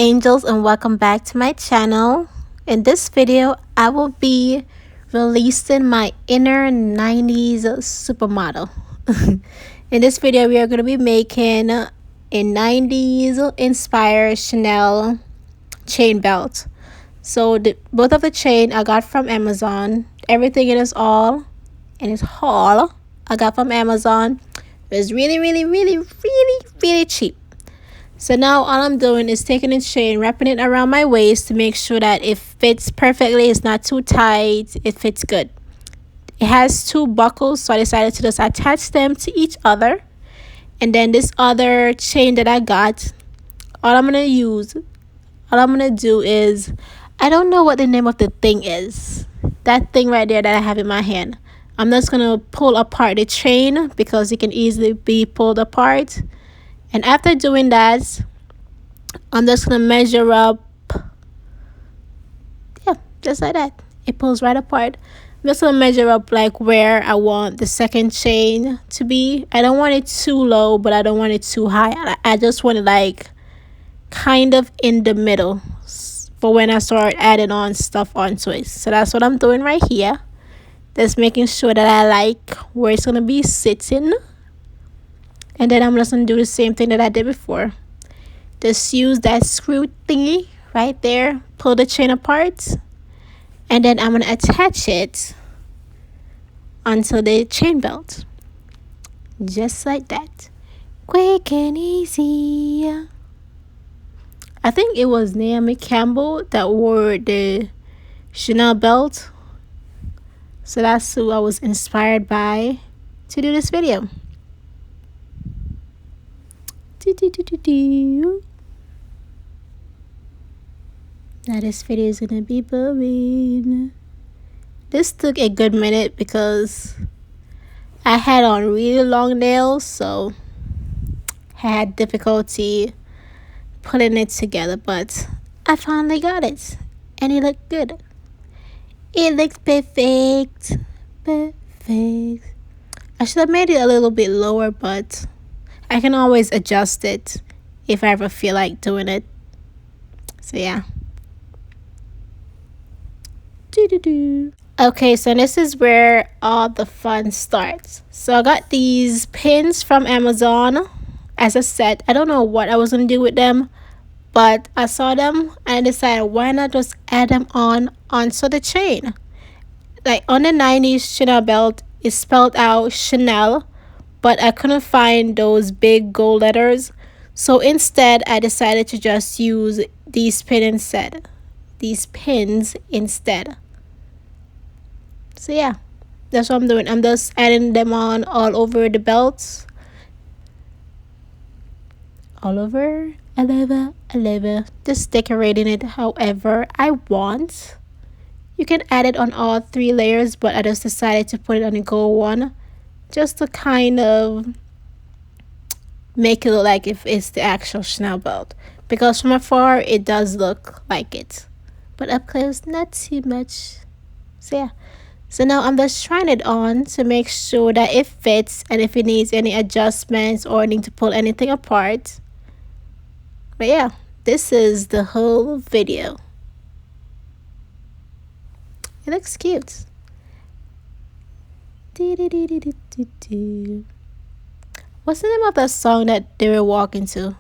angels, and welcome back to my channel. In this video I will be releasing my inner 90s supermodel. In this video we are going to be making a 90s inspired Chanel chain belt. So both of the chain I got from Amazon. Everything in this all and its haul I got from Amazon. It was really cheap. So now all I'm doing is taking the chain, wrapping it around my waist to make sure that it fits perfectly. It's not too tight. It fits good. It has two buckles, so I decided to just attach them to each other. And then this other chain that I got, all I'm going to do is, I don't know what the name of the thing is. That thing right there that I have in my hand. I'm just going to pull apart the chain because it can easily be pulled apart. And after doing that, I'm just going to measure up. Yeah, just like that. It pulls right apart. I'm just going to measure up like where I want the second chain to be. I don't want it too low, but I don't want it too high. I just want it like kind of in the middle for when I start adding on stuff onto it. So that's what I'm doing right here. Just making sure that I like where it's going to be sitting. And then I'm just going to do the same thing that I did before. Just use that screw thingy right there. Pull the chain apart. And then I'm going to attach it onto the chain belt. Just like that. Quick and easy. I think it was Naomi Campbell that wore the Chanel belt. So that's who I was inspired by to do this video. Now this video is gonna be boring. This took a good minute because I had on really long nails, so I had difficulty putting it together, but I finally got it and it looked good. It looks perfect. I should have made it a little bit lower, but I can always adjust it if I ever feel like doing it. So yeah. Okay, so this is where all the fun starts. So I got these pins from Amazon as a set. I don't know what I was going to do with them, but I saw them and I decided why not just add them onto the chain. Like on the 90s Chanel belt, it's spelled out Chanel, but I couldn't find those big gold letters. So instead, I decided to just use these pins instead. So yeah, that's what I'm doing. I'm just adding them on all over the belts. All over. Just decorating it however I want. You can add it on all 3 layers, but I just decided to put it on the gold one just to kind of make it look like if it's the actual Chanel belt, because from afar it does look like it, but up close not too much. So yeah, so now I'm just trying it on to make sure that it fits and if it needs any adjustments or need to pull anything apart. But yeah, this is the whole video. It looks cute. What's the name of that song that they were walking to?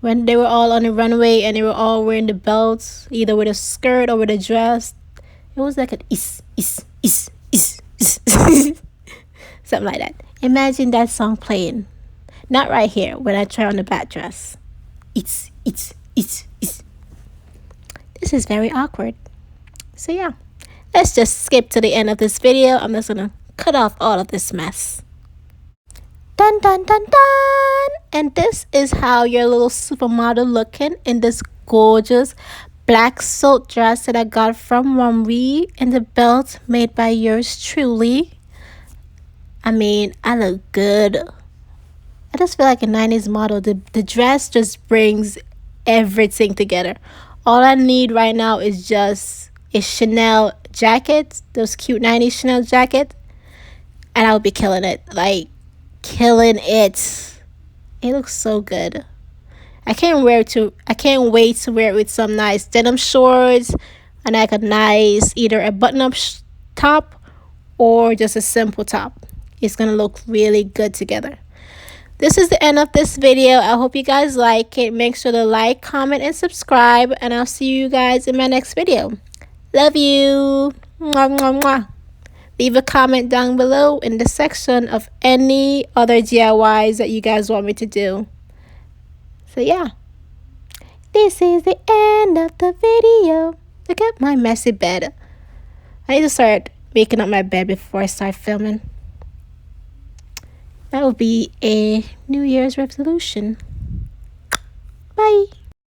When they were all on the runway and they were all wearing the belts, either with a skirt or with a dress. It was like an is. Something like that. Imagine that song playing. Not right here when I try on the back dress. It's. This is very awkward. So yeah, let's just skip to the end of this video. I'm just gonna cut off all of this mess. Dun. And this is how your little supermodel looking in this gorgeous black silk dress that I got from Rumry, and the belt made by yours truly. I mean, I look good. I just feel like a 90s model. The dress just brings everything together. All I need right now is just a Chanel jacket, those cute 90s Chanel jacket, and I'll be killing it. Like, killing it. It looks so good. I can't wait to wear it with some nice denim shorts and like a nice either a button-up top or just a simple top. It's gonna look really good together. This is the end of this video. I hope you guys like it. Make sure to like, comment, and subscribe, and I'll see you guys in my next video. Love you. Mwah, mwah, mwah. Leave a comment down below in the section of any other DIYs that you guys want me to do. So yeah, this is the end of the video. Look at my messy bed. I need to start making up my bed before I start filming. That will be a New Year's resolution. Bye.